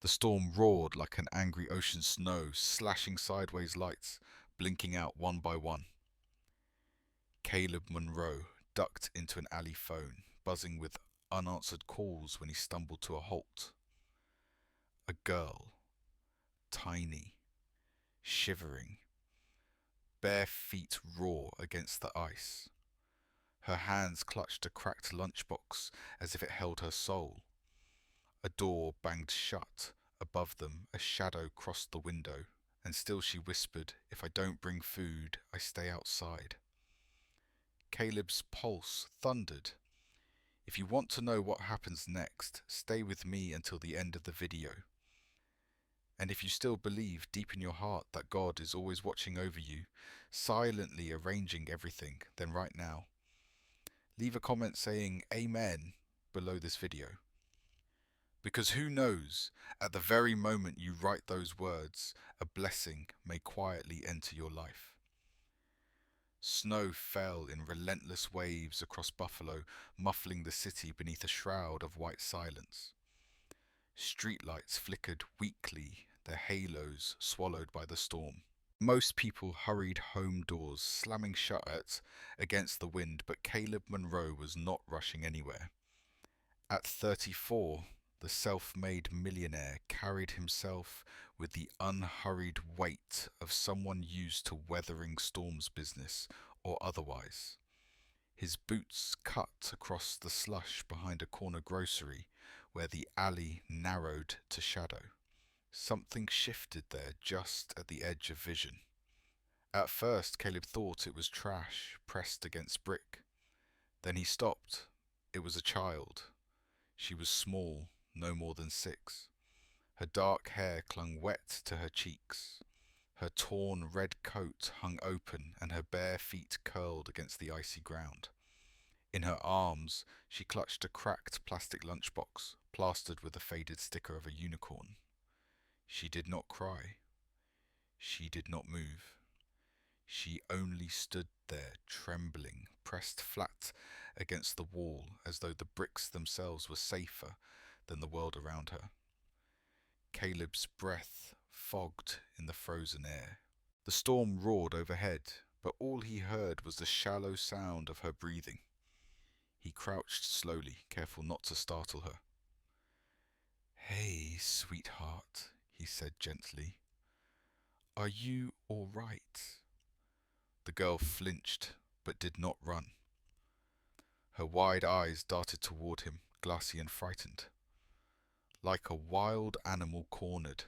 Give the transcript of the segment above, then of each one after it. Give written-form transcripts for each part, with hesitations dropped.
The storm roared like an angry ocean snow, slashing sideways lights, blinking out one by one. Caleb Munro ducked into an alley phone, buzzing with unanswered calls when he stumbled to a halt. A girl, tiny, shivering, bare feet raw against the ice. Her hands clutched a cracked lunchbox as if it held her soul. A door banged shut. Above them, a shadow crossed the window, and still she whispered, "If I don't bring food, I stay outside." Caleb's pulse thundered. If you want to know what happens next, stay with me until the end of the video. And if you still believe deep in your heart that God is always watching over you, silently arranging everything, then right now, leave a comment saying Amen below this video. Because who knows, at the very moment you write those words, a blessing may quietly enter your life. Snow fell in relentless waves across Buffalo, muffling the city beneath a shroud of white silence. Streetlights flickered weakly, their halos swallowed by the storm. Most people hurried home doors, slamming shut against the wind, but Caleb Munro was not rushing anywhere. At 34, the self-made millionaire carried himself with the unhurried weight of someone used to weathering storms, business or otherwise. His boots cut across the slush behind a corner grocery where the alley narrowed to shadow. Something shifted there just at the edge of vision. At first, Caleb thought it was trash pressed against brick. Then he stopped. It was a child. She was small, no more than 6. Her dark hair clung wet to her cheeks. Her torn red coat hung open and her bare feet curled against the icy ground. In her arms, she clutched a cracked plastic lunchbox, plastered with a faded sticker of a unicorn. She did not cry. She did not move. She only stood there, trembling, pressed flat against the wall as though the bricks themselves were safer than the world around her. Caleb's breath fogged in the frozen air. The storm roared overhead, but all he heard was the shallow sound of her breathing. He crouched slowly, careful not to startle her. "Hey, sweetheart," he said gently. "Are you all right?" The girl flinched, but did not run. Her wide eyes darted toward him, glassy and frightened. Like a wild animal cornered.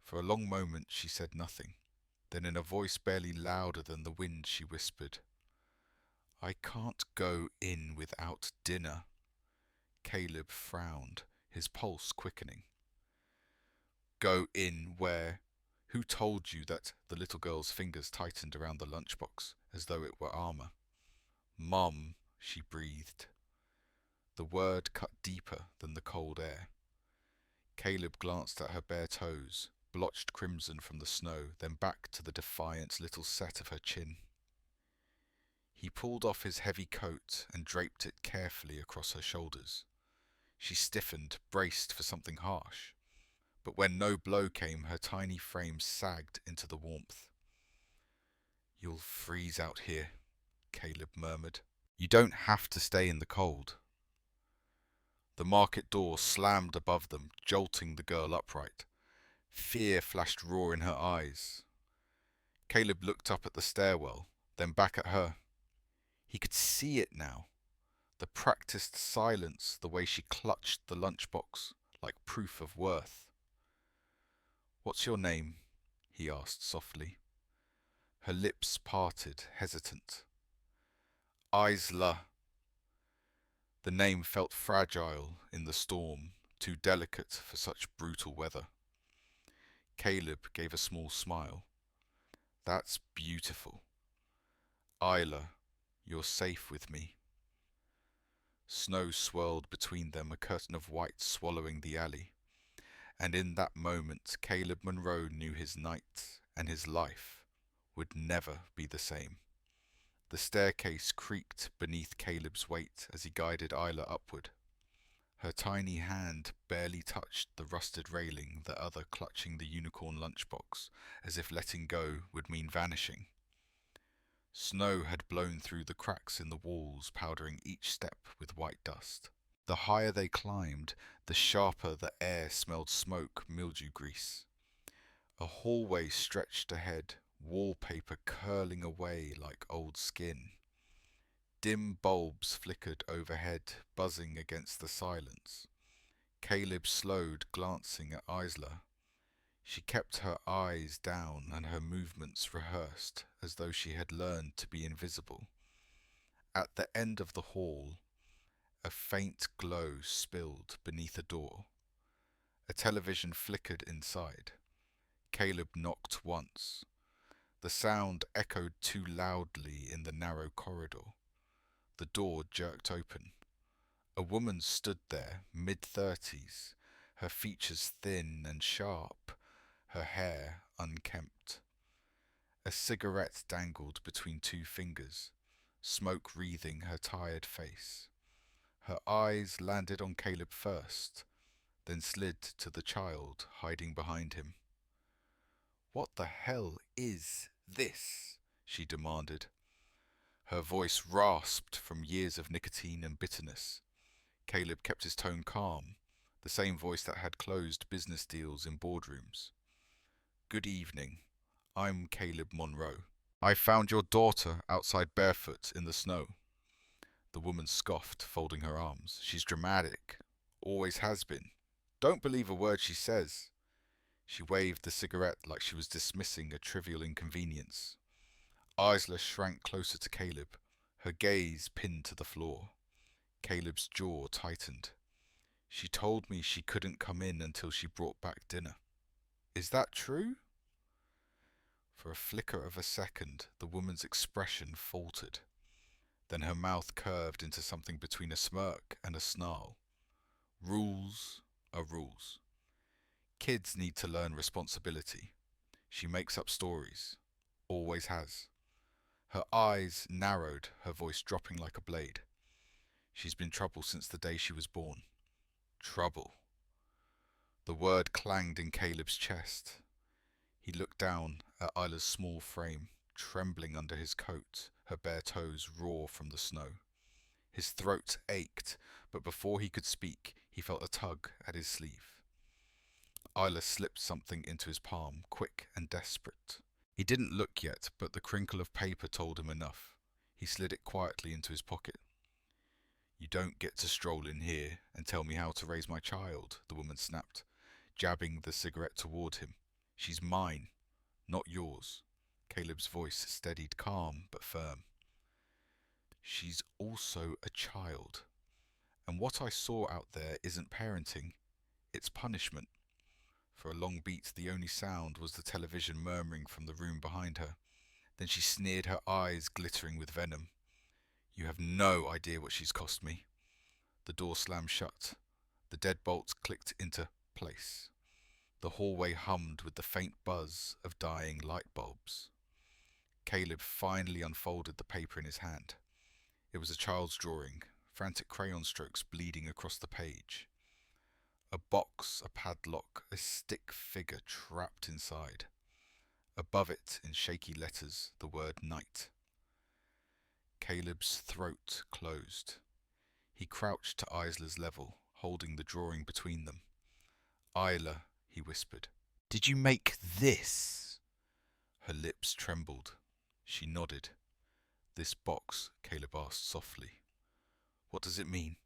For a long moment she said nothing. Then in a voice barely louder than the wind she whispered, "I can't go in without dinner." Caleb frowned, his pulse quickening. "Go in where? Who told you that?" The little girl's fingers tightened around the lunchbox, as though it were armor. "Mom," she breathed. The word cut deeper than the cold air. Caleb glanced at her bare toes, blotched crimson from the snow, then back to the defiant little set of her chin. He pulled off his heavy coat and draped it carefully across her shoulders. She stiffened, braced for something harsh. But when no blow came, her tiny frame sagged into the warmth. "You'll freeze out here," Caleb murmured. "You don't have to stay in the cold." The market door slammed above them, jolting the girl upright. Fear flashed raw in her eyes. Caleb looked up at the stairwell, then back at her. He could see it now. The practiced silence, the way she clutched the lunchbox, like proof of worth. "What's your name?" he asked softly. Her lips parted, hesitant. "Isla." The name felt fragile in the storm, too delicate for such brutal weather. Caleb gave a small smile. "That's beautiful. Isla, you're safe with me." Snow swirled between them, a curtain of white swallowing the alley. And in that moment, Caleb Munro knew his night and his life would never be the same. The staircase creaked beneath Caleb's weight as he guided Isla upward. Her tiny hand barely touched the rusted railing, the other clutching the unicorn lunchbox, as if letting go would mean vanishing. Snow had blown through the cracks in the walls, powdering each step with white dust. The higher they climbed, the sharper the air smelled smoke, mildew grease. A hallway stretched ahead, wallpaper curling away like old skin. Dim bulbs flickered overhead, buzzing against the silence. Caleb slowed, glancing at Isla. She kept her eyes down and her movements rehearsed, as though she had learned to be invisible. At the end of the hall, a faint glow spilled beneath a door. A television flickered inside. Caleb knocked once. The sound echoed too loudly in the narrow corridor. The door jerked open. A woman stood there, mid-30s, her features thin and sharp, her hair unkempt. A cigarette dangled between two fingers, smoke wreathing her tired face. Her eyes landed on Caleb first, then slid to the child hiding behind him. "What the hell is this?" she demanded. Her voice rasped from years of nicotine and bitterness. Caleb kept his tone calm, the same voice that had closed business deals in boardrooms. "Good evening. I'm Caleb Monroe. I found your daughter outside Barefoot in the snow." The woman scoffed, folding her arms. "She's dramatic. Always has been. Don't believe a word she says." She waved the cigarette like she was dismissing a trivial inconvenience. Isla shrank closer to Caleb, her gaze pinned to the floor. Caleb's jaw tightened. "She told me she couldn't come in until she brought back dinner. Is that true?" For a flicker of a second, the woman's expression faltered. Then her mouth curved into something between a smirk and a snarl. "Rules are rules. Kids need to learn responsibility. She makes up stories. Always has." Her eyes narrowed, her voice dropping like a blade. "She's been trouble since the day she was born." Trouble. The word clanged in Caleb's chest. He looked down at Isla's small frame, trembling under his coat, her bare toes raw from the snow. His throat ached, but before he could speak, he felt a tug at his sleeve. Isla slipped something into his palm, quick and desperate. He didn't look yet, but the crinkle of paper told him enough. He slid it quietly into his pocket. "You don't get to stroll in here and tell me how to raise my child," the woman snapped, jabbing the cigarette toward him. "She's mine, not yours." Caleb's voice steadied, calm but firm. "She's also a child. And what I saw out there isn't parenting, it's punishment." For a long beat, the only sound was the television murmuring from the room behind her. Then she sneered, her eyes glittering with venom. "You have no idea what she's cost me." The door slammed shut. The deadbolts clicked into place. The hallway hummed with the faint buzz of dying light bulbs. Caleb finally unfolded the paper in his hand. It was a child's drawing, frantic crayon strokes bleeding across the page. A box, a padlock, a stick figure trapped inside. Above it, in shaky letters, the word night. Caleb's throat closed. He crouched to Isla's level, holding the drawing between them. "Isla," he whispered. "Did you make this?" Her lips trembled. She nodded. "This box?" Caleb asked softly. "What does it mean?"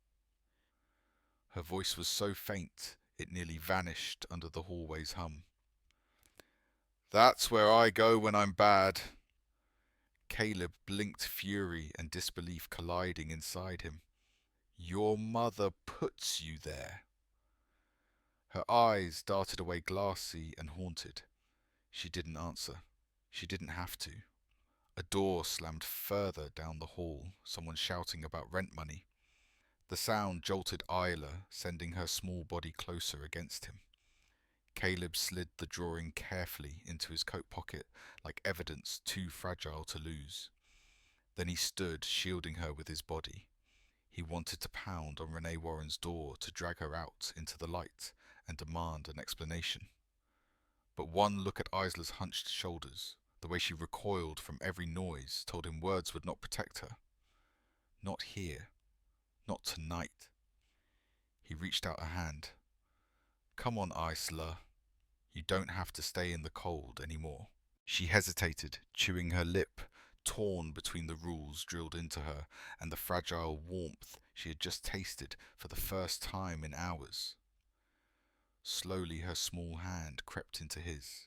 Her voice was so faint, it nearly vanished under the hallway's hum. "That's where I go when I'm bad." Caleb blinked, fury and disbelief colliding inside him. "Your mother puts you there." Her eyes darted away, glassy and haunted. She didn't answer. She didn't have to. A door slammed further down the hall, someone shouting about rent money. The sound jolted Isla, sending her small body closer against him. Caleb slid the drawing carefully into his coat pocket, like evidence too fragile to lose. Then he stood, shielding her with his body. He wanted to pound on Renee Warren's door to drag her out into the light and demand an explanation. But one look at Isla's hunched shoulders, the way she recoiled from every noise, told him words would not protect her. Not here. Not tonight. He reached out a hand. Come on, Isla. You don't have to stay in the cold anymore. She hesitated, chewing her lip, torn between the rules drilled into her and the fragile warmth she had just tasted for the first time in hours. Slowly her small hand crept into his.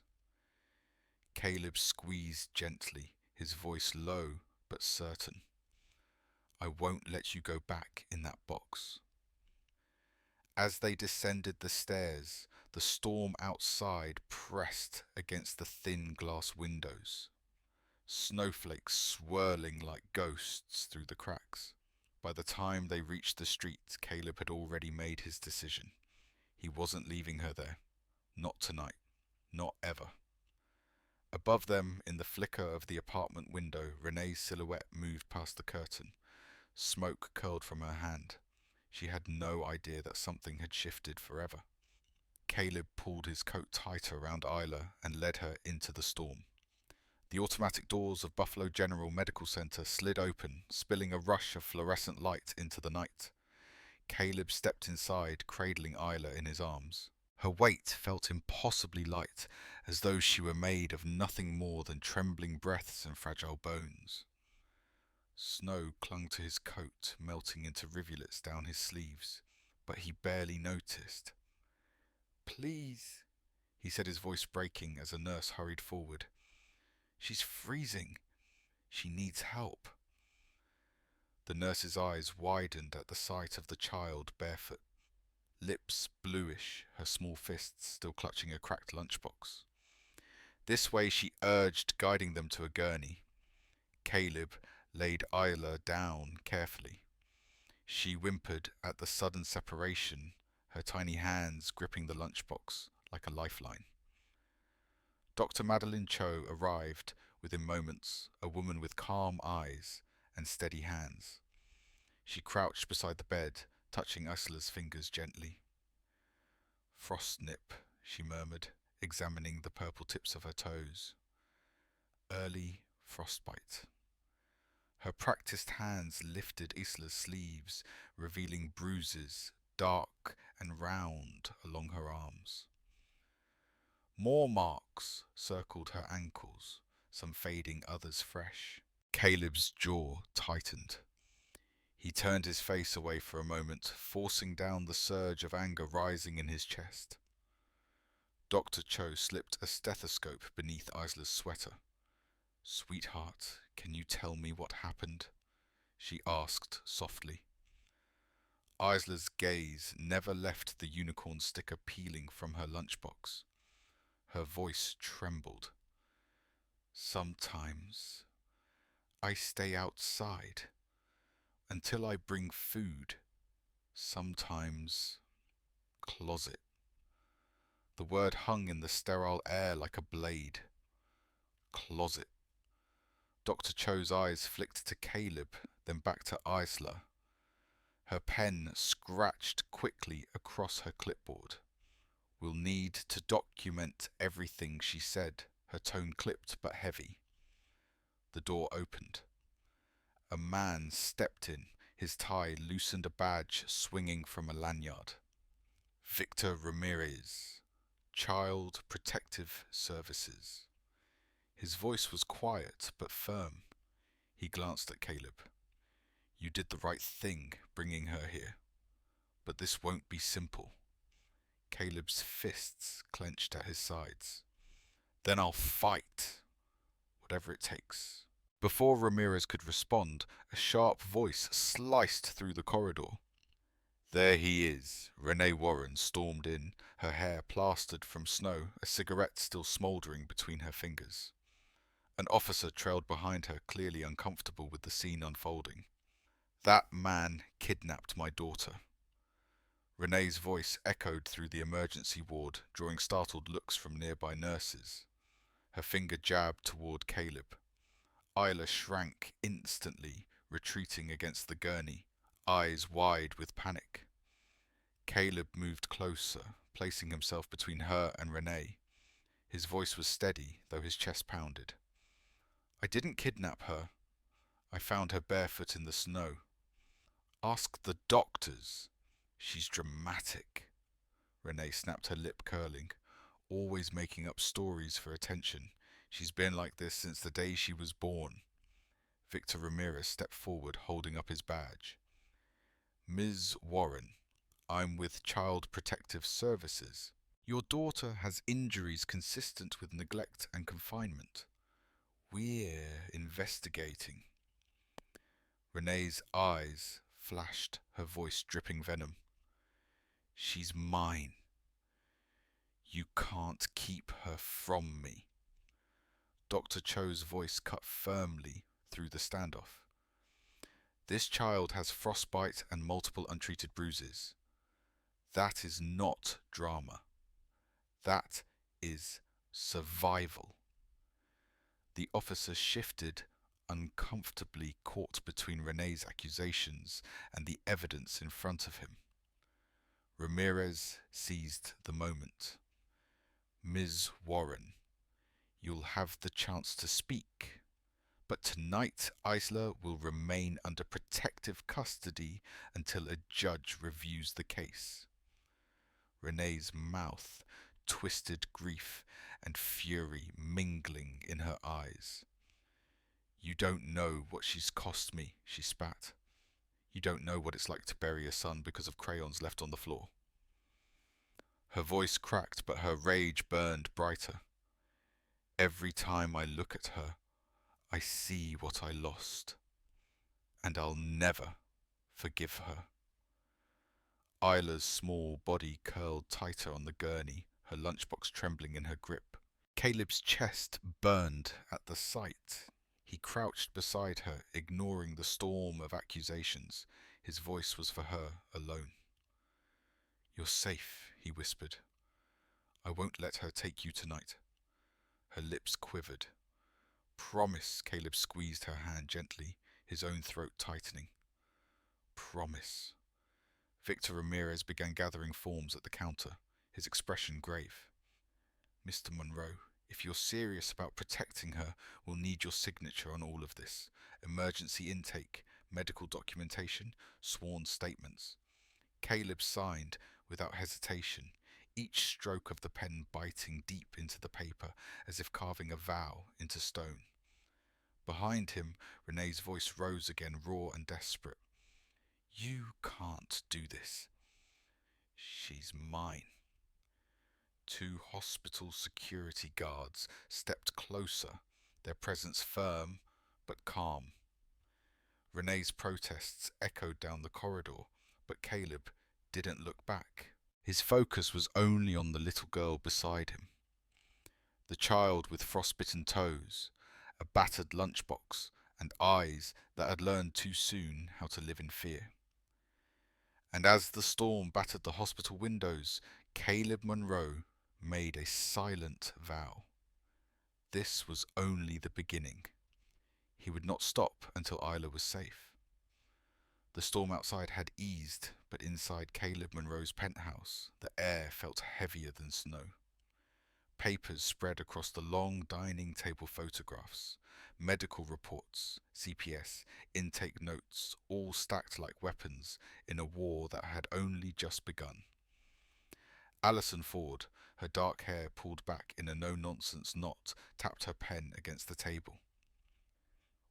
Caleb squeezed gently, his voice low but certain. I won't let you go back in that box. As they descended the stairs, the storm outside pressed against the thin glass windows, snowflakes swirling like ghosts through the cracks. By the time they reached the street, Caleb had already made his decision. He wasn't leaving her there. Not tonight. Not ever. Above them, in the flicker of the apartment window, Renee's silhouette moved past the curtain. Smoke curled from her hand. She had no idea that something had shifted forever. Caleb pulled his coat tighter around Isla and led her into the storm. The automatic doors of Buffalo General Medical Center slid open, spilling a rush of fluorescent light into the night. Caleb stepped inside, cradling Isla in his arms. Her weight felt impossibly light, as though she were made of nothing more than trembling breaths and fragile bones. Snow clung to his coat, melting into rivulets down his sleeves, but he barely noticed. Please, he said, his voice breaking as a nurse hurried forward. She's freezing. She needs help. The nurse's eyes widened at the sight of the child barefoot, lips bluish, her small fists still clutching a cracked lunchbox. This way she urged, guiding them to a gurney. Caleb laid Isla down carefully. She whimpered at the sudden separation, her tiny hands gripping the lunchbox like a lifeline. Dr. Madeline Cho arrived within moments, a woman with calm eyes and steady hands. She crouched beside the bed, touching Isla's fingers gently. Frostnip, she murmured, examining the purple tips of her toes. Early frostbite. Her practiced hands lifted Isla's sleeves, revealing bruises, dark and round, along her arms. More marks circled her ankles, some fading, others fresh. Caleb's jaw tightened. He turned his face away for a moment, forcing down the surge of anger rising in his chest. Dr. Cho slipped a stethoscope beneath Isla's sweater. Sweetheart, can you tell me what happened? She asked softly. Isla's gaze never left the unicorn sticker peeling from her lunchbox. Her voice trembled. Sometimes I stay outside until I bring food. Sometimes closet. The word hung in the sterile air like a blade. Closet. Dr. Cho's eyes flicked to Caleb, then back to Isla. Her pen scratched quickly across her clipboard. We'll need to document everything she said, her tone clipped but heavy. The door opened. A man stepped in, his tie loosened a badge swinging from a lanyard. Victor Ramirez, Child Protective Services. His voice was quiet but firm. He glanced at Caleb. You did the right thing bringing her here, but this won't be simple. Caleb's fists clenched at his sides. Then I'll fight, whatever it takes. Before Ramirez could respond, a sharp voice sliced through the corridor. There he is. Renee Warren stormed in, her hair plastered from snow, a cigarette still smouldering between her fingers. An officer trailed behind her, clearly uncomfortable with the scene unfolding. That man kidnapped my daughter. Renee's voice echoed through the emergency ward, drawing startled looks from nearby nurses. Her finger jabbed toward Caleb. Isla shrank instantly, retreating against the gurney, eyes wide with panic. Caleb moved closer, placing himself between her and Renee. His voice was steady, though his chest pounded. I didn't kidnap her. I found her barefoot in the snow. Ask the doctors. She's dramatic. Renee snapped, her lip curling, always making up stories for attention. She's been like this since the day she was born. Victor Ramirez stepped forward, holding up his badge. Ms. Warren, I'm with Child Protective Services. Your daughter has injuries consistent with neglect and confinement. We're investigating. Renee's eyes flashed, her voice dripping venom. She's mine. You can't keep her from me. Dr. Cho's voice cut firmly through the standoff. This child has frostbite and multiple untreated bruises. That is not drama. That is survival. The officer shifted, uncomfortably caught between Renee's accusations and the evidence in front of him. Ramirez seized the moment. Ms. Warren, you'll have the chance to speak, but tonight Isla will remain under protective custody until a judge reviews the case. Renee's mouth twisted, grief and fury mingling in her eyes. You don't know what she's cost me, she spat. You don't know what it's like to bury a son because of crayons left on the floor. Her voice cracked, but her rage burned brighter. Every time I look at her, I see what I lost, and I'll never forgive her. Isla's small body curled tighter on the gurney, her lunchbox trembling in her grip. Caleb's chest burned at the sight. He crouched beside her, ignoring the storm of accusations. His voice was for her alone. You're safe, he whispered. I won't let her take you tonight. Her lips quivered. Promise, Caleb squeezed her hand gently, his own throat tightening. Promise. Victor Ramirez began gathering forms at the counter, his expression grave. Mr. Monroe, if you're serious about protecting her, we'll need your signature on all of this. Emergency intake, medical documentation, sworn statements. Caleb signed without hesitation, each stroke of the pen biting deep into the paper as if carving a vow into stone. Behind him, Renee's voice rose again, raw and desperate. You can't do this. She's mine. Two hospital security guards stepped closer, their presence firm but calm. Renee's protests echoed down the corridor, but Caleb didn't look back. His focus was only on the little girl beside him. The child with frostbitten toes, a battered lunchbox, and eyes that had learned too soon how to live in fear. And as the storm battered the hospital windows, Caleb Monroe made a silent vow. This was only the beginning. He would not stop until Isla was safe. The storm outside had eased, but inside Caleb Monroe's penthouse, the air felt heavier than snow. Papers spread across the long dining table, photographs, medical reports, CPS, intake notes, all stacked like weapons in a war that had only just begun. Allison Ford, her dark hair pulled back in a no-nonsense knot, tapped her pen against the table.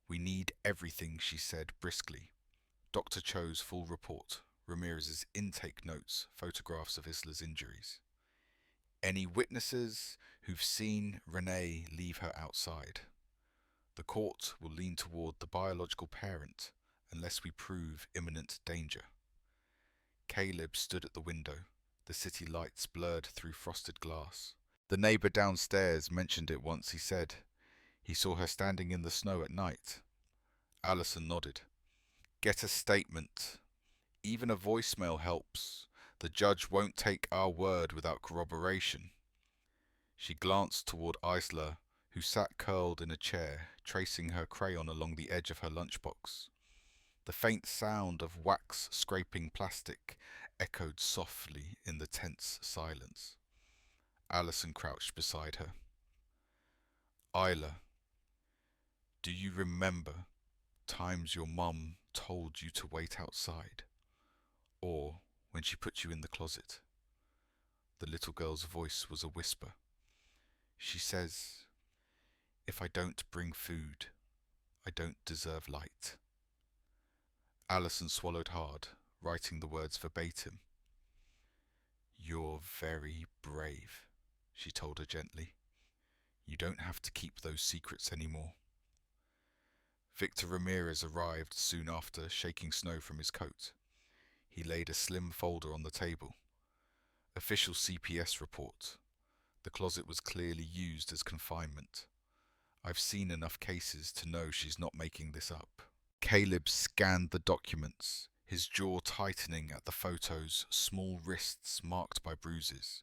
We need everything, she said briskly. Dr. Cho's full report, Ramirez's intake notes, photographs of Isla's injuries. Any witnesses who've seen Renee leave her outside. The court will lean toward the biological parent unless we prove imminent danger. Caleb stood at the window, the city lights blurred through frosted glass. The neighbor downstairs mentioned it once, he said. He saw her standing in the snow at night. Allison nodded. Get a statement. Even a voicemail helps. The judge won't take our word without corroboration. She glanced toward Isla, who sat curled in a chair, tracing her crayon along the edge of her lunchbox. The faint sound of wax scraping plastic echoed softly in the tense silence. Alison crouched beside her. Isla, do you remember times your mum told you to wait outside? Or when she put you in the closet? The little girl's voice was a whisper. She says, if I don't bring food, I don't deserve light. Alison swallowed hard, writing the words verbatim. You're very brave, she told her gently. You don't have to keep those secrets anymore. Victor Ramirez arrived soon after, shaking snow from his coat. He laid a slim folder on the table. Official CPS report. The closet was clearly used as confinement. I've seen enough cases to know she's not making this up. Caleb scanned the documents, his jaw tightening at the photos, small wrists marked by bruises,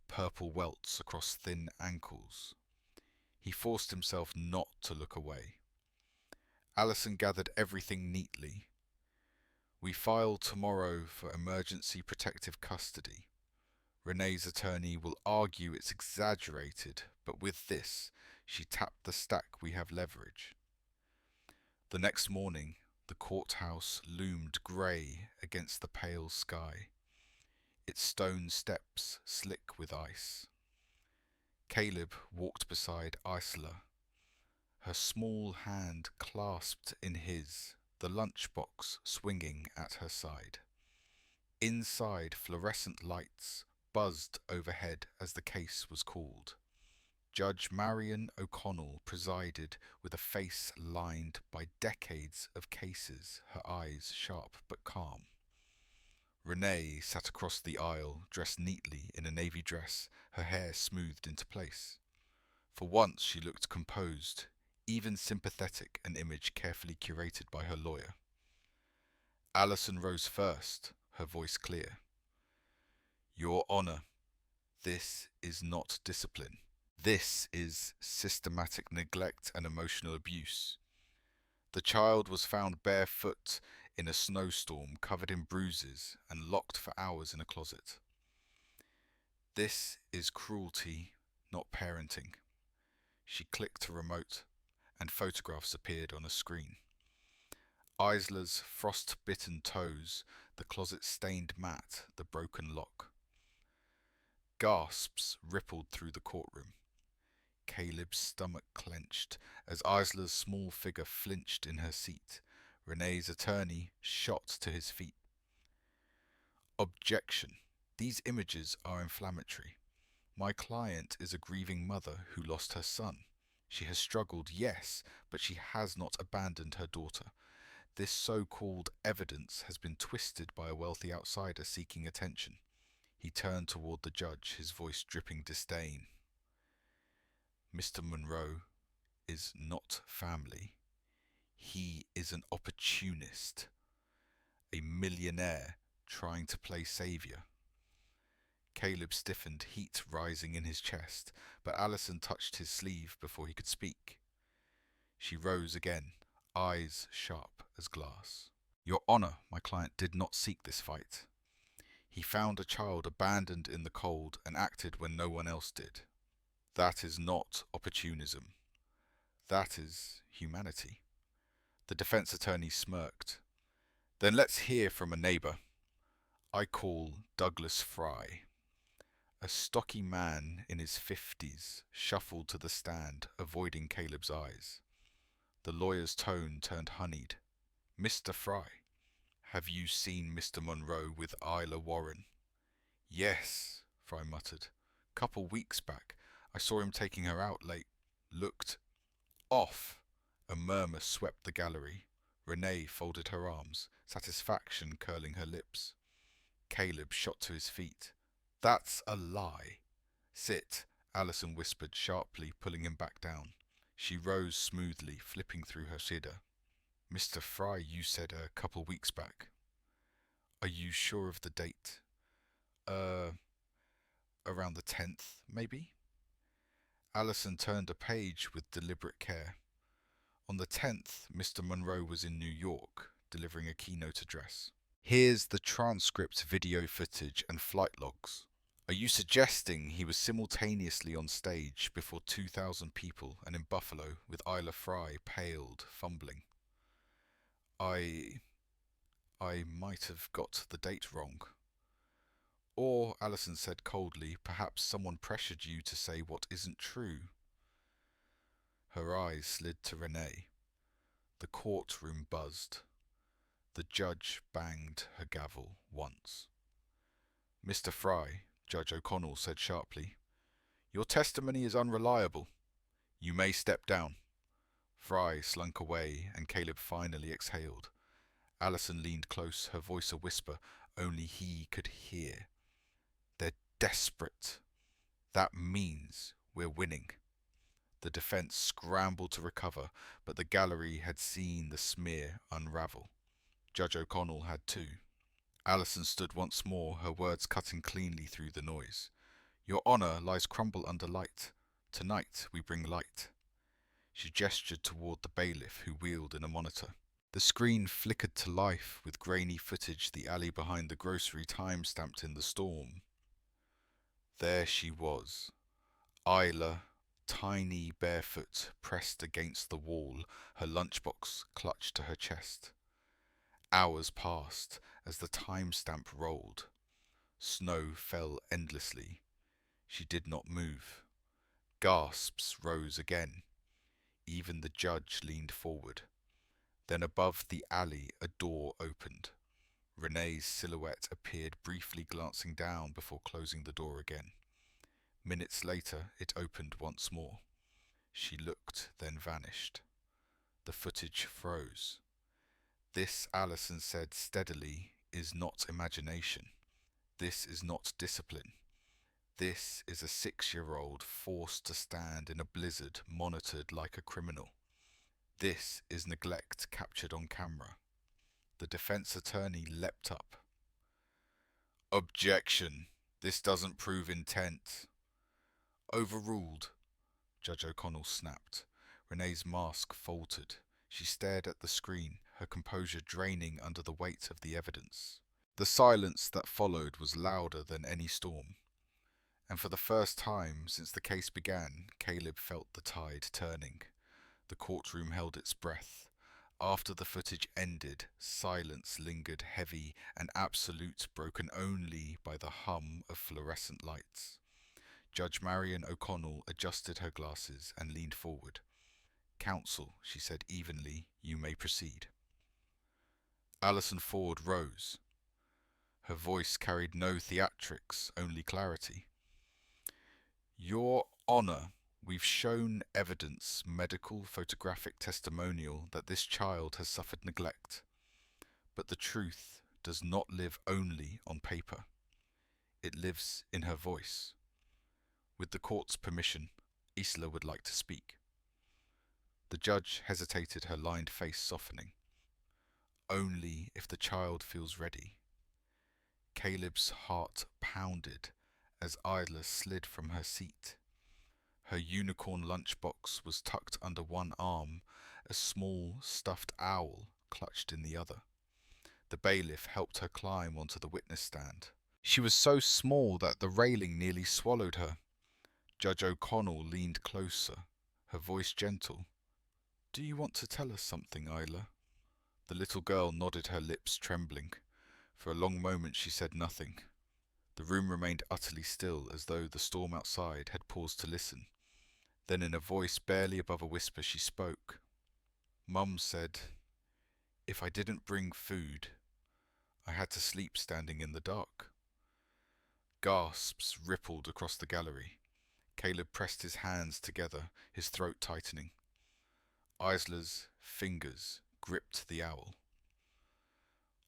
purple welts across thin ankles. He forced himself not to look away. Alison gathered everything neatly. We file tomorrow for emergency protective custody. Renee's attorney will argue it's exaggerated, but with this, she tapped the stack we have leverage. The next morning, the courthouse loomed grey against the pale sky, its stone steps slick with ice. Caleb walked beside Isla, her small hand clasped in his, the lunchbox swinging at her side. Inside, fluorescent lights buzzed overhead as the case was called. Judge Marion O'Connell presided with a face lined by decades of cases, her eyes sharp but calm. Renee sat across the aisle, dressed neatly in a navy dress, her hair smoothed into place. For once she looked composed, even sympathetic, an image carefully curated by her lawyer. Alison rose first, her voice clear. Your Honour, this is not discipline. This is systematic neglect and emotional abuse. The child was found barefoot in a snowstorm, covered in bruises, and locked for hours in a closet. This is cruelty, not parenting. She clicked a remote, and photographs appeared on a screen. Isla's frost-bitten toes, the closet-stained mat, the broken lock. Gasps rippled through the courtroom. Caleb's stomach clenched as Isla's small figure flinched in her seat. Renee's attorney shot to his feet. Objection. These images are inflammatory. My client is a grieving mother who lost her son. She has struggled, yes, but she has not abandoned her daughter. This so-called evidence has been twisted by a wealthy outsider seeking attention. He turned toward the judge, his voice dripping disdain. Mr. Monroe is not family. He is an opportunist, a millionaire trying to play savior. Caleb stiffened, heat rising in his chest, but Alison touched his sleeve before he could speak. She rose again, eyes sharp as glass. Your Honour, my client did not seek this fight. He found a child abandoned in the cold and acted when no one else did. That is not opportunism. That is humanity. The defense attorney smirked. Then let's hear from a neighbour. I call Douglas Fry. A stocky man in his 50s shuffled to the stand, avoiding Caleb's eyes. The lawyer's tone turned honeyed. Mr. Fry, have you seen Mr. Monroe with Isla Warren? Yes, Fry muttered. Couple weeks back, I saw him taking her out late. Looked off. A murmur swept the gallery. Renee folded her arms, satisfaction curling her lips. Caleb shot to his feet. That's a lie. Sit, Alison whispered sharply, pulling him back down. She rose smoothly, flipping through her shidda. Mr. Fry, you said a couple weeks back. Are you sure of the date? Around the 10th, maybe? Alison turned a page with deliberate care. On the 10th, Mr. Monroe was in New York, delivering a keynote address. Here's the transcript, video footage, and flight logs. Are you suggesting he was simultaneously on stage before 2,000 people and in Buffalo with Isla Fry, paled, fumbling? I might have got the date wrong. Or, Allison said coldly, perhaps someone pressured you to say what isn't true. Her eyes slid to Renee. The courtroom buzzed. The judge banged her gavel once. Mr. Fry, Judge O'Connell said sharply, your testimony is unreliable. You may step down. Fry slunk away and Caleb finally exhaled. Allison leaned close, her voice a whisper only he could hear. They're desperate. That means we're winning. The defense scrambled to recover, but the gallery had seen the smear unravel. Judge O'Connell had too. Allison stood once more, her words cutting cleanly through the noise. Your honour lies crumbled under light. Tonight we bring light. She gestured toward the bailiff who wheeled in a monitor. The screen flickered to life with grainy footage, the alley behind the grocery time-stamped in the storm. There she was, Isla, tiny, barefoot, pressed against the wall, her lunchbox clutched to her chest. Hours passed as the time-stamp rolled. Snow fell endlessly. She did not move. Gasps rose again. Even the judge leaned forward. Then above the alley a door opened. Renee's silhouette appeared briefly, glancing down before closing the door again. Minutes later it opened once more. She looked, then vanished. The footage froze. This, Allison said steadily, is not imagination. This is not discipline. This is a 6-year-old forced to stand in a blizzard, monitored like a criminal. This is neglect captured on camera. The defense attorney leapt up. Objection. This doesn't prove intent. Overruled, Judge O'Connell snapped. Renee's mask faltered. She stared at the screen, her composure draining under the weight of the evidence. The silence that followed was louder than any storm. And for the first time since the case began, Caleb felt the tide turning. The courtroom held its breath. After the footage ended, silence lingered heavy and absolute, broken only by the hum of fluorescent lights. Judge Marion O'Connell adjusted her glasses and leaned forward. Counsel, she said evenly, you may proceed. Allison Ford rose. Her voice carried no theatrics, only clarity. Your Honour, we've shown evidence, medical, photographic testimonial, that this child has suffered neglect. But the truth does not live only on paper. It lives in her voice. With the court's permission, Isla would like to speak. The judge hesitated, her lined face softening. Only if the child feels ready. Caleb's heart pounded as Isla slid from her seat. Her unicorn lunchbox was tucked under one arm, a small stuffed owl clutched in the other. The bailiff helped her climb onto the witness stand. She was so small that the railing nearly swallowed her. Judge O'Connell leaned closer, her voice gentle. Do you want to tell us something, Isla? The little girl nodded, her lips trembling. For a long moment she said nothing. The room remained utterly still, as though the storm outside had paused to listen. Then in a voice barely above a whisper she spoke. Mum said, if I didn't bring food, I had to sleep standing in the dark. Gasps rippled across the gallery. Caleb pressed his hands together, his throat tightening. Isla's fingers gripped the owl.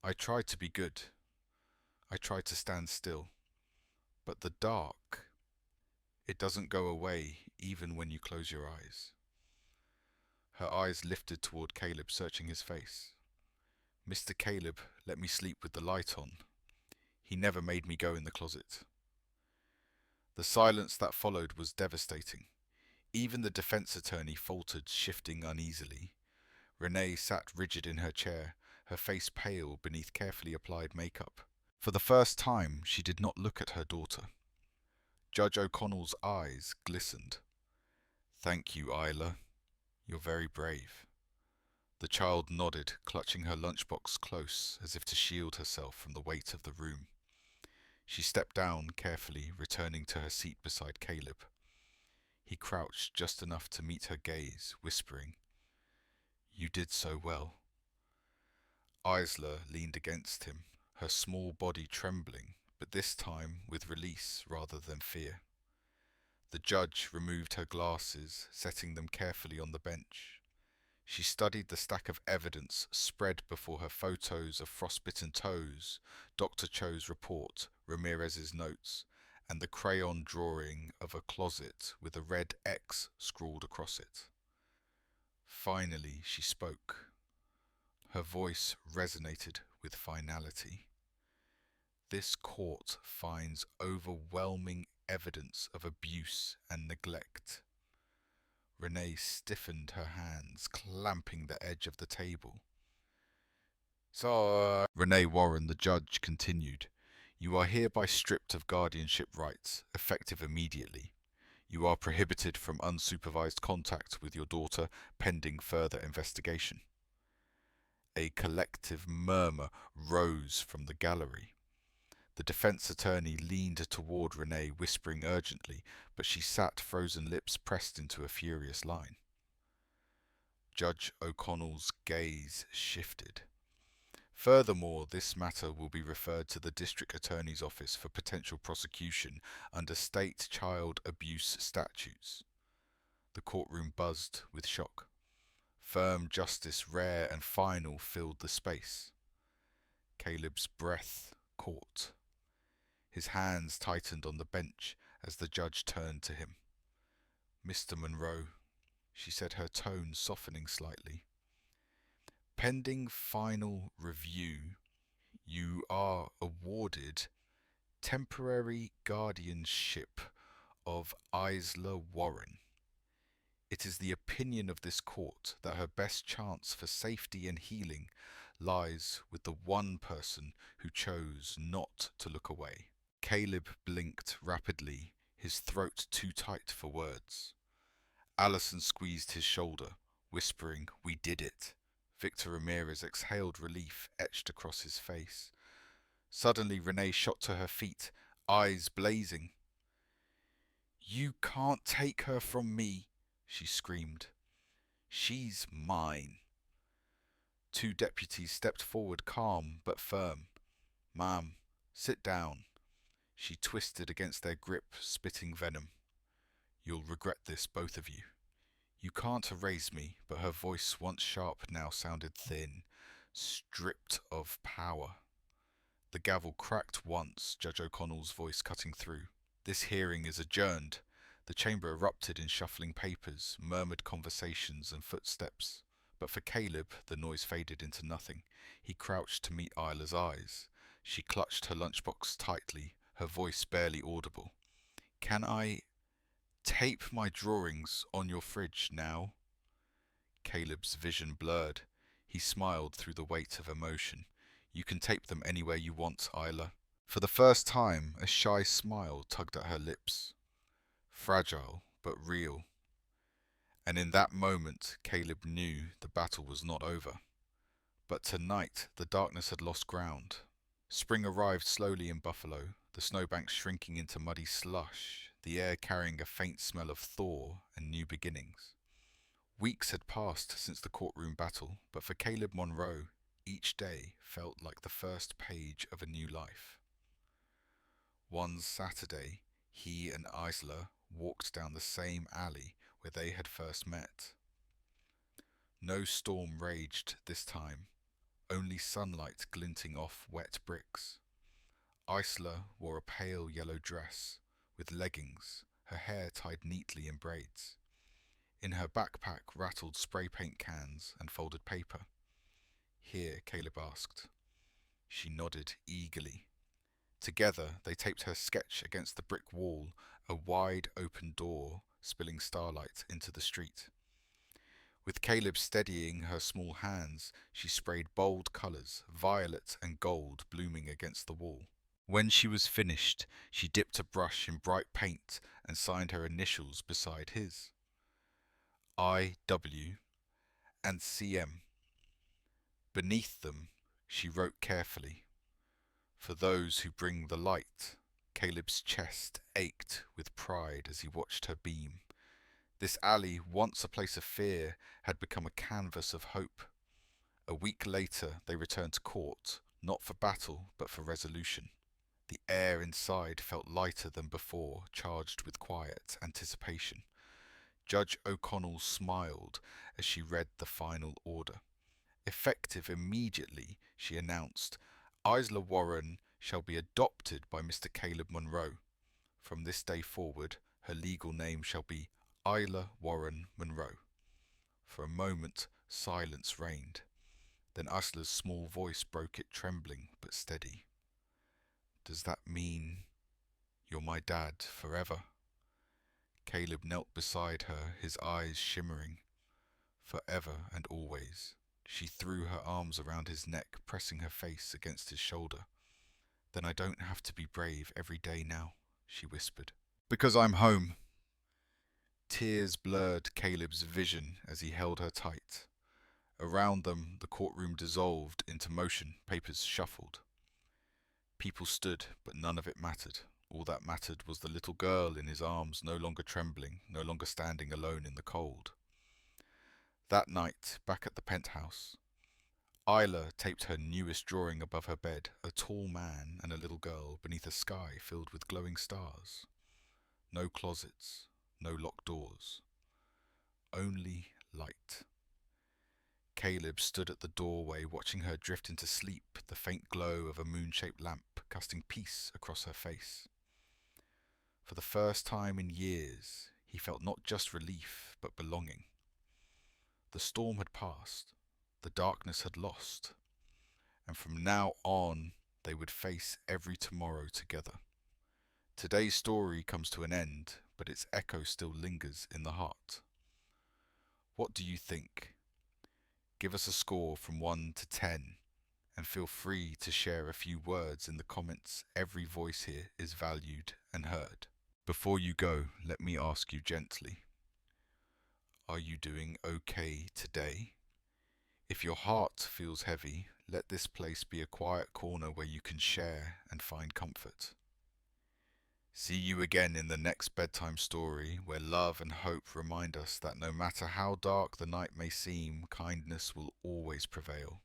I tried to be good. I tried to stand still. But the dark, it doesn't go away even when you close your eyes. Her eyes lifted toward Caleb, searching his face. Mr. Caleb let me sleep with the light on. He never made me go in the closet. The silence that followed was devastating. Even the defense attorney faltered, shifting uneasily. Renee sat rigid in her chair, her face pale beneath carefully applied makeup. For the first time, she did not look at her daughter. Judge O'Connell's eyes glistened. "Thank you, Isla. You're very brave." The child nodded, clutching her lunchbox close as if to shield herself from the weight of the room. She stepped down carefully, returning to her seat beside Caleb. He crouched just enough to meet her gaze, whispering, "You did so well." Isla leaned against him, her small body trembling, but this time with release rather than fear. The judge removed her glasses, setting them carefully on the bench. She studied the stack of evidence spread before her: photos of frostbitten toes, Dr. Cho's report, Ramirez's notes, and the crayon drawing of a closet with a red X scrawled across it. Finally, she spoke. Her voice resonated with finality. "This court finds overwhelming evidence of abuse and neglect." Renee stiffened her hands, clamping the edge of the table. "So, Renee Warren, the judge, continued, "You are hereby stripped of guardianship rights, effective immediately. You are prohibited from unsupervised contact with your daughter, pending further investigation." A collective murmur rose from the gallery. The defense attorney leaned toward Renee, whispering urgently, but she sat, frozen lips pressed into a furious line. Judge O'Connell's gaze shifted. "Furthermore, this matter will be referred to the district attorney's office for potential prosecution under state child abuse statutes." The courtroom buzzed with shock. Firm justice, rare and final, filled the space. Caleb's breath caught. His hands tightened on the bench as the judge turned to him. "Mr. Monroe," she said, her tone softening slightly, "pending final review, you are awarded temporary guardianship of Isla Warren. It is the opinion of this court that her best chance for safety and healing lies with the one person who chose not to look away." Caleb blinked rapidly, his throat too tight for words. Allison squeezed his shoulder, whispering, "We did it." Victor Ramirez exhaled relief etched across his face. Suddenly, Renee shot to her feet, eyes blazing. "You can't take her from me," she screamed. "She's mine." Two deputies stepped forward, calm but firm. "Ma'am, sit down." She twisted against their grip, spitting venom. "You'll regret this, both of you." "You can't erase me," but her voice, once sharp, now sounded thin, stripped of power. The gavel cracked once, Judge O'Connell's voice cutting through. "This hearing is adjourned." The chamber erupted in shuffling papers, murmured conversations and footsteps. But for Caleb, the noise faded into nothing. He crouched to meet Isla's eyes. She clutched her lunchbox tightly, her voice barely audible. "Can I tape my drawings on your fridge now?" Caleb's vision blurred. He smiled through the weight of emotion. "You can tape them anywhere you want, Isla." For the first time, a shy smile tugged at her lips. Fragile, but real. And in that moment, Caleb knew the battle was not over. But tonight, the darkness had lost ground. Spring arrived slowly in Buffalo, the snowbanks shrinking into muddy slush, the air carrying a faint smell of thaw and new beginnings. Weeks had passed since the courtroom battle, but for Caleb Monroe, each day felt like the first page of a new life. One Saturday, he and Isla walked down the same alley where they had first met. No storm raged this time, only sunlight glinting off wet bricks. Isla wore a pale yellow dress with leggings, her hair tied neatly in braids. In her backpack rattled spray paint cans and folded paper. "Here," Caleb asked. She nodded eagerly. Together, they taped her sketch against the brick wall, a wide open door spilling starlight into the street. With Caleb steadying her small hands, she sprayed bold colours, violet and gold, blooming against the wall. When she was finished, she dipped a brush in bright paint and signed her initials beside his. I.W. and C.M. Beneath them, she wrote carefully, "For those who bring the light." Caleb's chest ached with pride as he watched her beam. This alley, once a place of fear, had become a canvas of hope. A week later, they returned to court, not for battle, but for resolution. The air inside felt lighter than before, charged with quiet anticipation. Judge O'Connell smiled as she read the final order. Effective immediately, she announced, Isla Warren shall be adopted by Mr. Caleb Monroe. From this day forward, her legal name shall be Isla Warren Monroe. For a moment, silence reigned. Then Isla's small voice broke it, trembling but steady. "Does that mean you're my dad forever?" Caleb knelt beside her, his eyes shimmering. "Forever and always." She threw her arms around his neck, pressing her face against his shoulder. "Then I don't have to be brave every day now," she whispered. "Because I'm home." Tears blurred Caleb's vision as he held her tight. Around them, the courtroom dissolved into motion, papers shuffled. People stood, but none of it mattered. All that mattered was the little girl in his arms, no longer trembling, no longer standing alone in the cold. That night, back at the penthouse, Isla taped her newest drawing above her bed, a tall man and a little girl beneath a sky filled with glowing stars. No closets, no locked doors. Only light. Caleb stood at the doorway, watching her drift into sleep, the faint glow of a moon-shaped lamp casting peace across her face. For the first time in years, he felt not just relief, but belonging. The storm had passed, the darkness had lost, and from now on, they would face every tomorrow together. Today's story comes to an end, but its echo still lingers in the heart. What do you think? Give us a score from 1 to 10, and feel free to share a few words in the comments. Every voice here is valued and heard. Before you go, let me ask you gently, are you doing okay today? If your heart feels heavy, let this place be a quiet corner where you can share and find comfort. See you again in the next bedtime story, where love and hope remind us that no matter how dark the night may seem, kindness will always prevail.